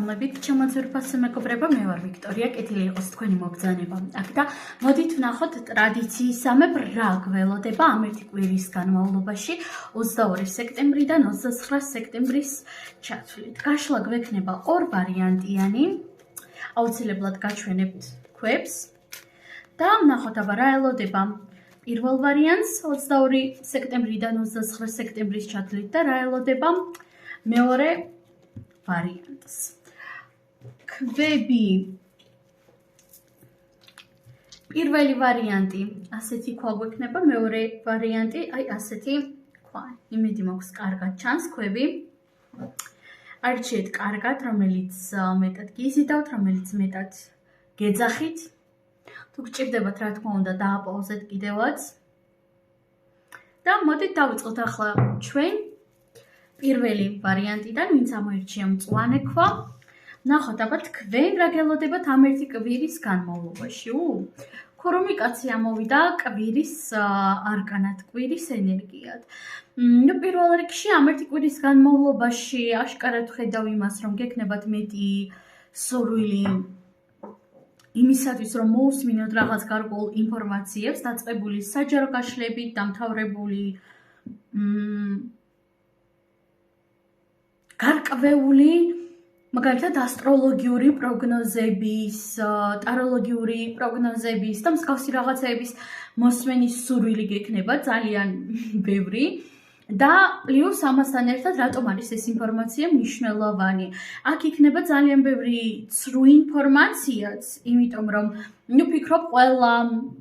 მოგესალმებით, ჩემოძვირფასე მეგობრებო, მე ვარ ვიქტორია, კეთილი იყოს თქვენი მოგზაურობა. აქ და მოდით ვნახოთ ტრადიციისამებრ რა გველოდება ამ ერთი კვირის განმავლობაში 22 სექტემბრიდან 29 სექტემბრის ჩათვლით. გაშლა გვექნება ორ ვარიანტიანი, აუცილებლად გაჩვენებთ ქვებს და ვნახოთ აბა რა ელოდება პირველ ვარიანტს 22 სექტემბრიდან 29 სექტემბრის ჩათვლით და რა ელოდება მეორე ვარიანტს. ქვები პირველი ვარიანტი ასეთი ქვა გვექნება, მეორე ვარიანტი აი ასეთი ქვა. იმედი მაქვს კარგად ჩანს ქვები. არჩიეთ კარგად, რომელიც მეტად გიზიდავთ, რომელიც მეტად გეძახით. თუ გჭირდებათ, რა თქმა უნდა, დააპაუზეთ კიდევაც. და მოდით დავიწყოთ ახლა ჩვენ პირველი ვარიანტიდან, ვინც ამოირჩია მწვანე ქვა. ვნახოთ აბა თქვენ რა გელოდებათ ამ ერთი კვირის განმავლობაში. ქურუმი კაცი ამოვიდა კვირის არკანად, კვირის ენერგიად. პირველ რიგში ამ ერთი კვირის განმავლობაში აშკარად ხედავ იმას, რომ გექნებათ მეტი სურვილი იმისათვის, რომ მოусმინოთ რაღაც გარკვეულ ინფორმაციებს, დაწყებული საჯარო გაშლებით, დამთავრებული გარკვეული მაგალითად ასტროლოგიური პროგნოზების, ტაროლოგიური პროგნოზების და მსგავსი რაღაცეების მოსმენის სურვილი გექნება ძალიან ბევრი. და პლუს ამასთან ერთად რატომ არის ეს ინფორმაცია მნიშვნელოვანი? აქ იქნება ძალიან ბევრი ცრუ ინფორმაციაც, იმიტომ რომ ვფიქრობ ყველა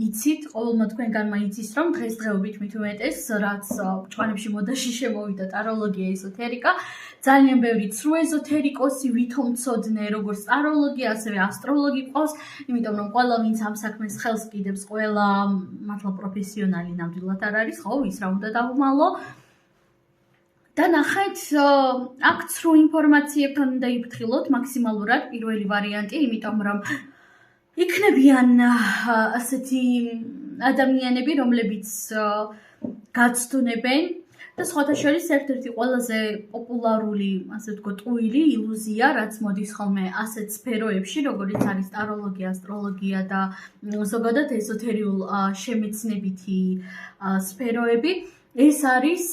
იცით, ყოველმა თქვენგანმა იცის, რომ დღესდღეობით მით უმეტეს, რაც ბჭყალებში მოდაში შემოვიდა ტაროლოგია, ეზოთერიკა, ძალიან ბევრი ცრუ ეზოთერიკოსი, ვითომცოდნე, როგორც ტაროლოგი, ასევე ასტროლოგი ყავს, იმიტომ რომ ყველა ვინც ამ საქმეს ხელს კიდებს, ყველა მართლა პროფესიონალი ნამდვილად არ არის, ხო, ის რა უნდა დავუმალო. და ნახეთ, აქ ცრუ ინფორმაციებთან უნდა იფრთხილოთ მაქსიმალურად პირველი ვარიანტი, იმიტომ რომ იქნებიან ასეთი ადამიანები, რომლებიც გაცდუნებენ და სხვათა შორის ერთ-ერთი ყველაზე პოპულარული, ასე ვთქვათ, ტყუილი ილუზია, რაც მოდის ხოლმე ასეთ სფეროებში, როგორიც არის ტაროლოგია, ასტროლოგია და ზოგადად ეზოთერიულ შემეცნებითი სფეროები. ეს არის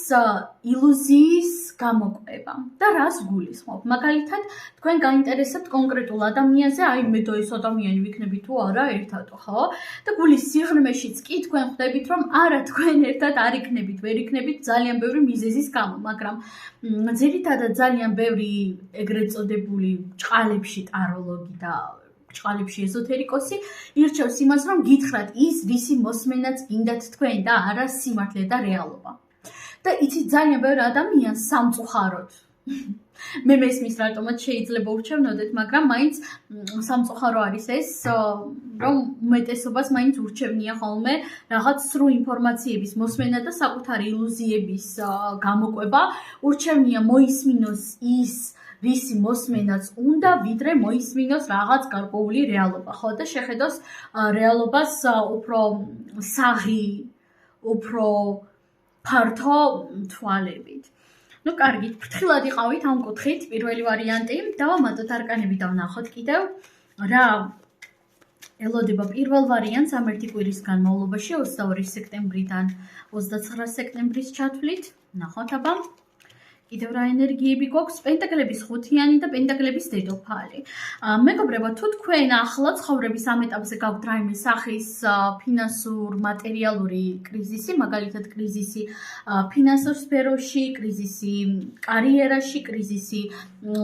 ილუზიის გამოკვება და რას გულისხმობ? მაგალითად, თქვენ გაინტერესებთ კონკრეტულ ადამიანზე, აი მე და ეს ადამიანი ვიქნები თუ არა ერთადო, ხო? და გულის სიღრმეშიც კი თქვენ ხვდებით, რომ არა თქვენ ერთად არ იქნებით, ვერ იქნებით ძალიან ბევრი მიზეზის გამო, მაგრამ ძირითადად ძალიან ბევრი ეგრეთ წოდებული ბჭყალებში ტაროლოგი და ბჭყალებში ეზოთერიკოსი ირჩევს იმას, რომ გითხრათ ის, ვისი მოსმენაც გინდათ თქვენ და არა სიმართლე და რეალობა. და იცით ძალიან ბევრი ადამიანს სამწუხაროდ. მე მესმის რატომაც შეიძლება ურჩევნოდეთ, მაგრამ მაინც სამწუხარო არის ეს, რომ უმეტესობას მაინც ურჩევნია ხოლმე რაღაც სრულ ინფორმაციების მოსმენა და საკუთარი ილუზიების გამოკვება, ურჩევნია მოისმინოს ის რისი მოსმენაც უნდა, ვიდრე მოისმინოს რაღაც გარკვეული რეალობა, ხო და შეხედოს რეალობას უფრო საღი, უფრო ფართო თვალებით. ნუ კარგით, ფრთხილად იყავით ამ კუთხით, პირველი ვარიანტი, დავამატოთ არკანები და ვნახოთ კიდევ რა ელოდება პირველ ვარიანტს ამ ერთი კვირის განმავლობაში 22 სექტემბრიდან 29 სექტემბრის ჩათვლით. ვნახოთ აბა კიდევ რა ენერგიები გვაქვს, პენტაკლების ხუთიანი და პენტაკლების დედოფალი. მეგობრებო, თუ თქვენ ახლა ცხოვრების ამ ეტაპზე გაქვთ რაიმე სახის ფინანსურ, მატერიალური კრიზისი, მაგალითად კრიზისი ფინანსურ სფეროში, კრიზისი კარიერაში, კრიზისი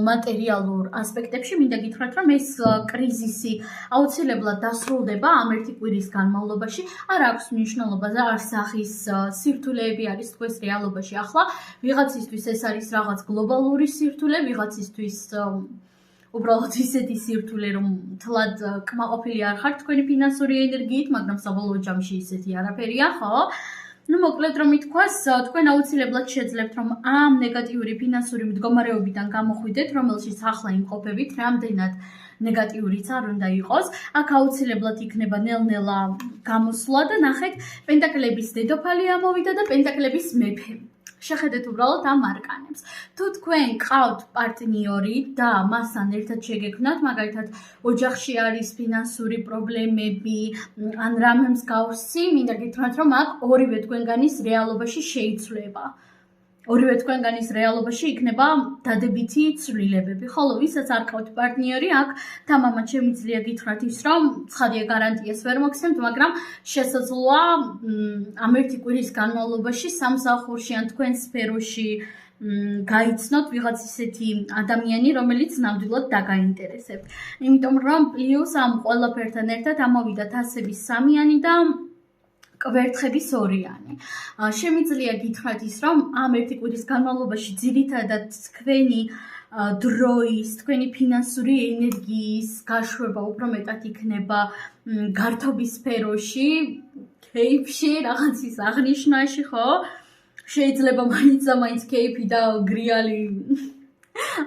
მატერიალურ ასპექტებში, მინდა გითხრათ, რომ ეს კრიზისი აუცილებლად დასრულდება ამ ერთი კვირის განმავლობაში. არ აქვს მნიშვნელობა რა სახის სირთულეები არის თქვენს რეალობაში ახლა, ვიღაცისთვის ეს არის რაღაც გლობალური სირთულე, ვიღაცისთვის უბრალოდ ისეთი სირთულე, რომ თლად კმაყოფილი არ ხართ თქვენი ფინანსური ენერგიით, მაგრამ საბოლოო ჯამში ისეთი არაფერია, ხო? ნუ მოკლედ რომ ითქვას, თქვენ აუცილებლად შეძლებთ, რომ ამ ნეგატიური ფინანსური მდგომარეობიდან გამოხვიდეთ, რომელშიც ახლა იმყოფებით, რამდენად ნეგატიურიც არ უნდა იყოს. აქ აუცილებლად იქნება ნელ-ნელა გამოსვლა და ნახეთ, პენტაკლების დედოფალი ამოვიდა და პენტაკლების მეფე. შეხედეთ უბრალოდ ამ არკანებს. თუ თქვენ ყავთ პარტნიორი და მასთან ერთად შეგექმნათ, მაგალითად, ოჯახში არის ფინანსური პრობლემები, ან რამე მსგავსი, მინდა გითხრათ, რომ აქ ორივე თქვენგანის რეალობაში შეიცვლება. ორივე თქვენგანის რეალობაში იქნება დადებითი ცვლილებები. ხოლო ვისაც არ ყავთ პარტნიორი, აქ თამამად შემიძლია გითხრათ ის, რომ ცხადია გარანტიას ვერ მოგცემთ, მაგრამ შესაძლოა ამ ერთი კვირის განმავლობაში სამსახურში ან თქვენ სფეროში გაიცნოთ ვიღაც ისეთი ადამიანი, რომელიც ნამდვილად დაგაინტერესებთ. იმიტომ რომ პლუს ამ ყველაფერთან ერთად ამოვიდათ ასების სამიანი და კვერთხების ორიანი. შემიძლია გითხრათ ის, რომ ამ ერთი კვირის განმავლობაში ძირითადად თქვენი დროის, თქვენი ფინანსური ენერგიის გაშვება უფრო მეტად იქნება გართობის სფეროში, კეიფში, რაღაცის აღნიშვნაში, ხო? შეიძლება მაინც კეიფი და გრიალი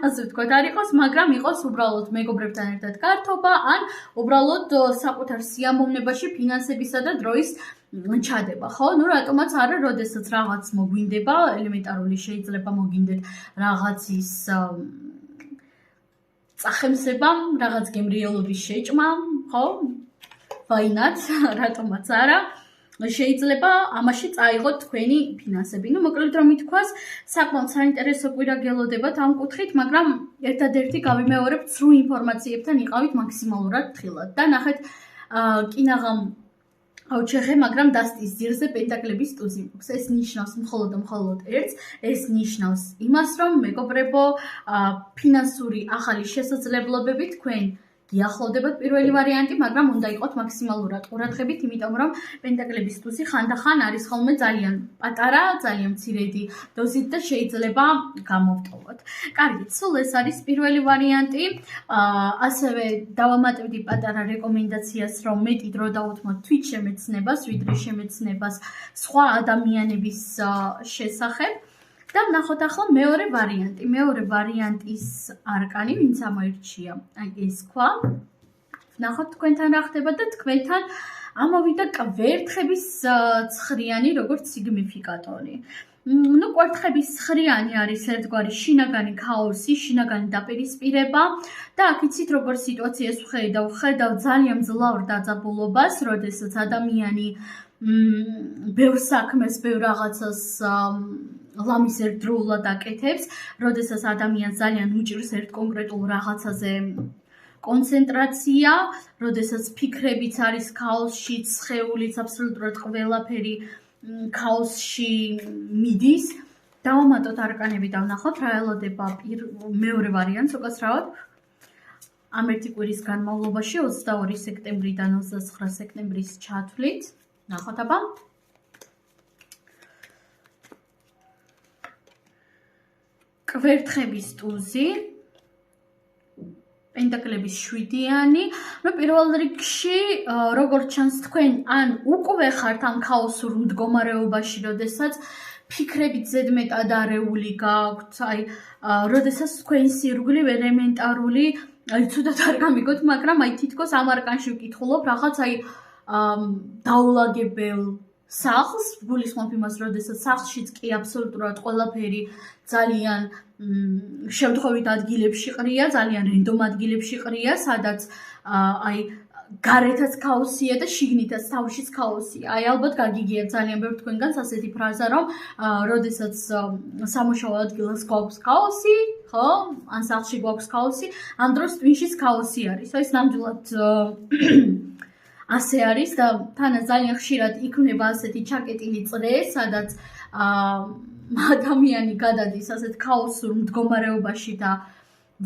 ასე ვთქვათ, არ იყოს, მაგრამ იყოს უბრალოდ მეგობრებთან ერთად გართობა, ან უბრალოდ საკუთარ სიამოვნებაში ფინანსებისა და დროის ჩადება, ხო? ნუ რატომაც არა, როდესაც რაღაც მოგვინდება, ელემენტარული შეიძლება მოგინდეთ რაღაცის წახემსება, რაღაც გემრიელობის შეჭმა, ხო? Why not? რატომაც არა. შეიძლება ამაში წაიღოთ თქვენი ფინანსები. ნუ მოკლედ რომ ითქვას, საკმაოდ საინტერესო კვირა გელოდებათ ამ კუთხით, მაგრამ ერთადერთი გავიმეორებ ცრუ ინფორმაციებთან იყავით მაქსიმალურად თხილად და ნახეთ კინაღამ აუჩეხე, მაგრამ დასტის ძირზე პენტაკლების ტუზი მოქვს. ეს ნიშნავს მხოლოდ ერთს, ეს ნიშნავს იმას, რომ მეგობრებო, ფინანსური ახალი შესაძლებლობები თქვენ გიახლოვდებათ პირველი ვარიანტი, მაგრამ უნდა იყოთ მაქსიმალურად ყურადღებით, იმიტომ რომ პენტაკლების ტუზი ხანდახან არის ხოლმე ძალიან პატარა, ძალიან მცირედი დოზით და შეიძლება გამოვტოვოთ. კარგი, სულ ეს არის პირველი ვარიანტი. ასევე დავამატებდი პატარა რეკომენდაციას, რომ მეტი დრო დავუთმოთ თვით შემეცნებას, ვიდრე შემეცნებას სხვა ადამიანების შესახებ. და ვნახოთ ახლა მეორე ვარიანტი. მეორე ვარიანტის არკანი, ვინც ამოირჩია, აი ეს ქვა. ვნახოთ თქვენთან რა ხდება და თქვენთან ამოვიდა კვერთხების ცხრიანი, როგორც სიგნიფიკატორი. ნუ კვერთხების ცხრიანი არის ერთგვარი შინაგანი ქაოსი, შინაგანი დაპირისპირება და აქ იცით როგორ სიტუაციას ვხედავ ძალიან მძლავრ დაძაბულობას, როდესაც ადამიანი ბევრ საქმეს, ბევრ რაღაცას ლამის ერთდროულად აკეთებს, როდესაც ადამიანს ძალიან უჭირს ერთ კონკრეტულ რაღაცაზე კონცენტრაცია, როდესაც ფიქრებიც არის ქაოსში, სხეულიც აბსოლუტურად ყველაფერი ქაოსში მიდის. დავამატოთ არკანები და ვნახოთ რა ელოდება მეორე ვარიანტს, უკაცრავად ამ ერთი კვირის განმავლობაში 22 სექტემბრიდან 29 სექტემბრის ჩათვლით. ნახოთ აბა. კვერთხების ტუზი, პენტაკლების 7-იანი. ნუ პირველ რიგში, როგორც ჩანს თქვენ ან უკვე ხართ ამ ქაოსურ მდგომარეობაში, როდესაც ფიქრებით ზედმეტად არეული გაქვთ, აი, როდესაც თქვენი სირგვლივ ელემენტარული, აი, ცუდად არ გამიგოთ, მაგრამ აი თითქოს ამ არკანში ვკითხულობ რაღაც აი დაულაგებელ სახლს, გულისხმობ იმას, როდესაც სახლშიც კი აბსოლუტურად ყველაფერი ძალიან შემთხვევით ადგილებში ყრია, ძალიან რენდომ ადგილებში ყრია, სადაც აი გარეთაც ქაოსია და შიგნითაც თავშიც ქაოსია. აი ალბათ გაგიგიათ ძალიან ბევრ თქვენგანს ასეთი ფრაზა, რომ როდესაც სამუშაო ადგილას გვაქვს ქაოსი, ხო? ან სახლში გვაქვს ქაოსი, ამ დროს ტვინშიც ქაოსი არის. ეს ნამდვილად ასე არის და თანაც ძალიან ხშირად იქნება ასეთი ჩაკეტილი წრე, სადაც ადამიანი გადადის ასეთ ქაოსურ მდგომარეობაში და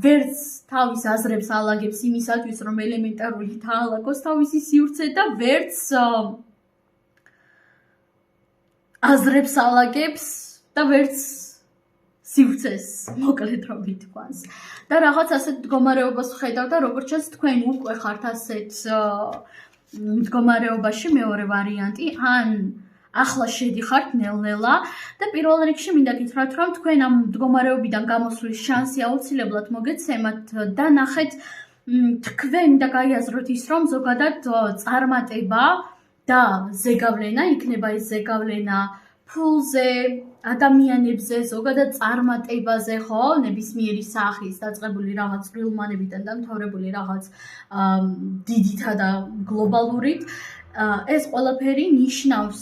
ვერც თავის აზრებს ალაგებს იმისათვის, რომ ელემენტარული დაალაგოს თავისი სივრცე და ვერც აზრებს ალაგებს და ვერც სივრცეს, მოკლედ რომ ვითქვას. და რაღაც ასეთ მდგომარეობას ვხედავ და როგორც ჩანს თქვენ უკვე ხართ ასეთ მდგომარეობაში, მეორე ვარიანტი, ან ახლა შედიხართ ნელ-ნელა და პირველ რიგში მინდა გითხრათ, რომ თქვენ ამ მდგომარეობიდან გამოსვლის შანსი აუცილებლად მოგეცემათ და ნახეთ თქვენ და გაიაზროთ ის, რომ ზოგადად წარმატება და ზეგავლენა, იქნება ეს ზეგავლენა ფულზე, ადამიანებზე, ზოგადად წარმატებაზე, ხო, ნებისმიერი სახის დაწყებული რაღაც წვრილმანებიდან და მთავრებული რაღაც დიდითა და გლობალურით, ეს ყველაფერი ნიშნავს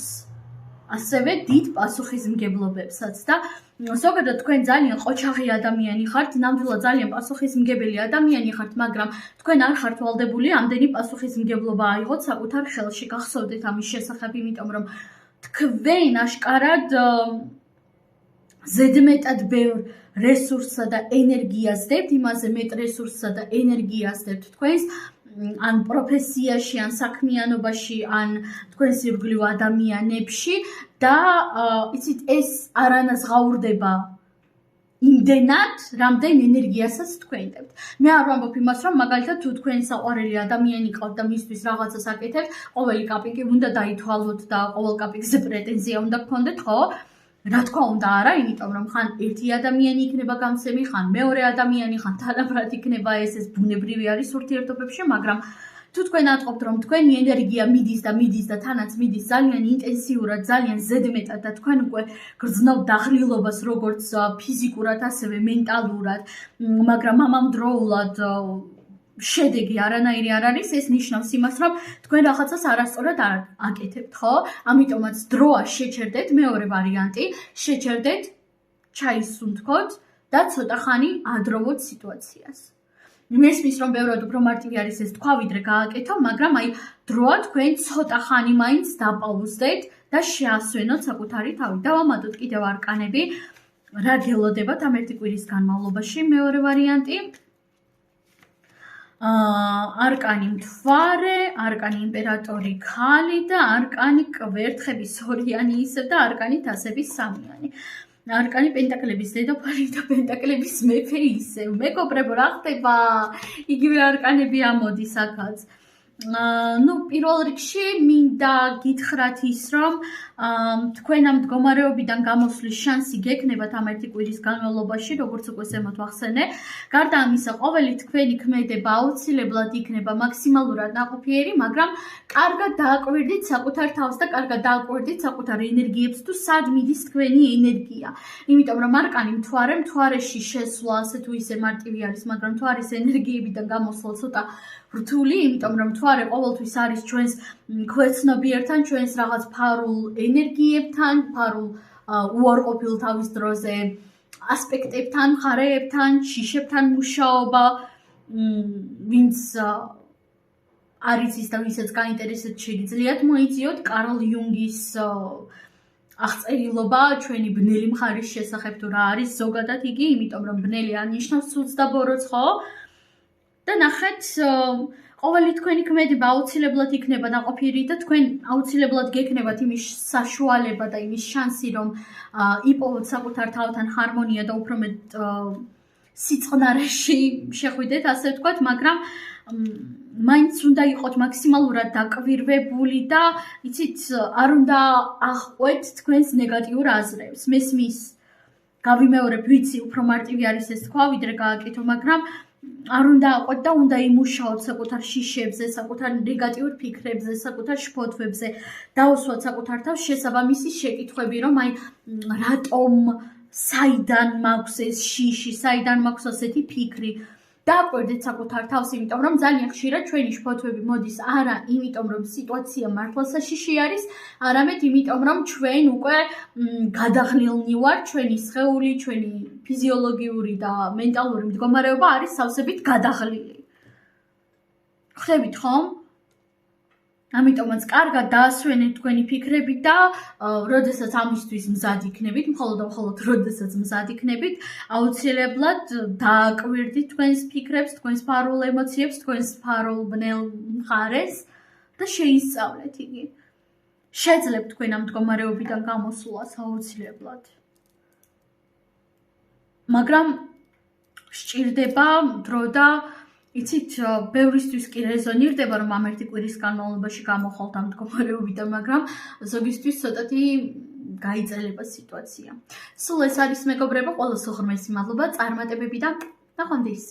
ასევე დიდ პასუხისმგებლობებსაც და ზოგადად თქვენ ძალიან ყოჩაღი ადამიანი ხართ, ნამდვილად ძალიან პასუხისმგებელი ადამიანი ხართ, მაგრამ თქვენ არ ხართ ვალდებული ამდენი პასუხისმგებლობა აიღოთ საკუთარ ხელში. გახსოვდეთ ამის შესახებ, იმიტომ რომ თქვენ აშკარად ზედმეტად ბევრ რესურსსა და ენერგიას დებთ, იმაზე მეტ რესურსსა და ენერგიას დებთ თქვენს ან პროფესიაში, ან საქმიანობაში, ან თქვენს ირგვლივ ადამიანებში და იცით, ეს არანაზღაურდება იმდენად, რამდენ ენერგიასაც თქვენ დებთ. მე არ ვამბობ იმას, რომ მაგალითად თუ თქვენ საყვარელი ადამიანი ყავთ და მისთვის რაღაცას აკეთებთ, ყოველი კაპიკი უნდა დაითვალოთ და ყოველ კაპიკზე პრეტენზია უნდა გქონდეთ, ხო? რა თქმა უნდა არა, იმიტომ რომ ხან ერთი ადამიანი იქნება გამცემი, ხან მეორე ადამიანი, ხან თანაბრად იქნება ეს ბუნებრივი არის ურთიერთობებში, მაგრამ თუ თქვენ ატყობთ, რომ თქვენი ენერგია მიდის და თანაც მიდის ძალიან ინტენსიურად, ძალიან ზედმეტად და თქვენ უკვე გრძნობთ დაღლილობას როგორც ფიზიკურად, ასევე მენტალურად, მაგრამ ამავდროულად შედეგი არანაირი არ არის, ეს ნიშნავს იმას, რომ თქვენ რაღაცას არასწორად არ აკეთებთ, ხო? ამიტომაც დროა შეჩერდეთ, მეორე ვარიანტი, შეჩერდეთ, ჩაისუნთქოთ და ცოტა ხანი ადროვოთ სიტუაციას. მესმის, რომ ბევრად უფრო მარტივი არის ეს თქვა, ვიდრე გააკეთო, მაგრამ აი დროა თქვენ ცოტა ხანი მაინც დაპაუზდეთ და შეასვენოთ საკუთარი თავი. დავამატოთ კიდევ არკანები, რა გელოდებათ ამ ერთი კვირის განმავლობაში, მეორე ვარიანტი. არკანი მთვარე, არკანი იმპერატორი ქალი და არკანი კვერთხების ორიანი ისევ და არკანი თასების სამიანი. არკანი პენტაკლების დედოფალი და პენტაკლების მეფე ისევ. მეგობრებო, რა ხდება? იგივე არკანები ამოდის აქაც. პირველ რიგში მინდა გითხრათ ის, რომ თქვენ ამ მდგომარეობიდან გამოსვლის შანსი გექნებათ ამ ერთი კვირის განმავლობაში, როგორც უკვე ზემოთ ვახსენე. გარდა ამისა, ყოველი თქვენი ქმედება აუცილებლად იქნება მაქსიმალურად ნაყოფიერი, მაგრამ კარგად დააკვირდით საკუთარ თავს და კარგად დააკვირდით საკუთარ ენერგიებს თუ სად მიდის თქვენი ენერგია. იმიტომ რომ არკანი მთვარეში შესვლა ასე თუ ისე მარტივი არის, მაგრამ მთვარის ენერგიებიდან გამოსვლა ცოტა რთული, იმიტომ რომ მთვარე ყოველთვის არის ჩვენს ქვეცნობიერთან, ჩვენს რაღაც ფარულ ენერგიებთან, ფარულ უარყოფილ თავის დროზე ასპექტებთან, მხარეებთან, შიშებთან მუშაობა, ვინც არის ის და ვისაც გაინტერესებს შეგიძლიათ მოიძიოთ კარლ იუნგის აღწერილობა ჩვენი ბნელი მხარის შესახებ თუ რა არის ზოგადად იგი, იმიტომ რომ ბნელი არ ნიშნავს ცუდს და ბოროტს, ხო? და ნახეთ, ყოველი თქვენი ქმედება აუცილებლად იქნება ნაყოფიერი და თქვენ აუცილებლად გექნებათ იმის საშუალება და იმის შანსი, რომ იპოვოთ საკუთარ თავთან ჰარმონია და უფრო მეტ სიწყნარეში შეხვიდეთ, ასე ვთქვათ, მაგრამ მაინც უნდა იყოთ მაქსიმალურად დაკვირვებული და იცით, არ უნდა აღყვეთ თქვენს ნეგატიურ აზრებს. მესმის, გავიმეორებ, ვიცი, უფრო მარტივი არის ეს თქვა, ვიდრე გააკეთო, მაგრამ არ უნდა აყვეთ და უნდა იმუშაოთ საკუთარ შიშებზე, საკუთარ ნეგატიურ ფიქრებზე, საკუთარ შფოთვებზე, დაუსვათ საკუთარ თავს შესაბამისი შეკითხვები, რომ აი რატომ, საიდან მაქვს ეს შიში, საიდან მაქვს ასეთი ფიქრი. დააკვირდეთ საკუთარ თავს, იმიტომ რომ ძალიან ხშირად ჩვენი შფოთვები მოდის არა იმიტომ რომ სიტუაცია მართლა საშიში არის, არამედ იმიტომ რომ ჩვენ უკვე გადაღლილნი ვართ, ჩვენი სხეული, ჩვენი ფიზიოლოგიური და მენტალური მდგომარეობა არის სავსებით გადაღლილი. ხვდებით ხომ? ამიტომაც კარგად დაასვენეთ თქვენი ფიქრები და როდესაც ამისთვის მზად იქნებით, მხოლოდ და მხოლოდ როდესაც მზად იქნებით, აუცილებლად დააკვირდით თქვენს ფიქრებს, თქვენს ფარულ ემოციებს, თქვენს ფარულ ბნელ მხარეს და შეისწავლეთ იგი. შეძლებთ თქვენ ამ მდგომარეობიდან გამოსვლას აუცილებლად. მაგრამ სჭირდება დრო და იცით, ბევრისთვის კი რეზონირდება, რომ ამ ერთი კვირის განმავლობაში გამოხვალთ ამ მდგომარეობიდან, მაგრამ ზოგისთვის ცოტათი გაიძელება სიტუაცია. სულ ეს არის მეგობრებო, ყველას უღრმესი მადლობა წარმატებებიდან. ნახვამდის.